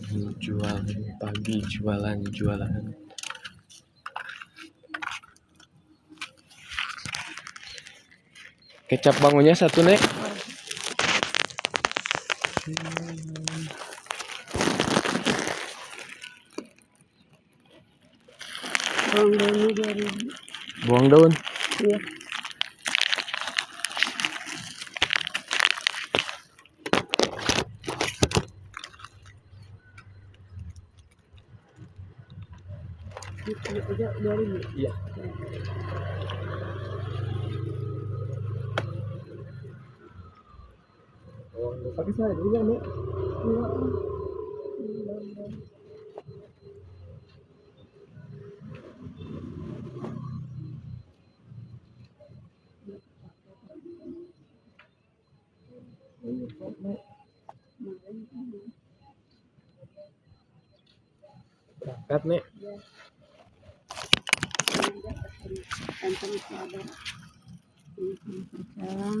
Jualan pagi, jualan. Kecap bangunnya satu, Nek. Buang daunnya 2.000. Buang daun. Iya. Itu aja 2.000. Iya. Oh, pakai saya juga, Nek. Iya. Berangkat, Nek. Tanpa ada. Ini kacang.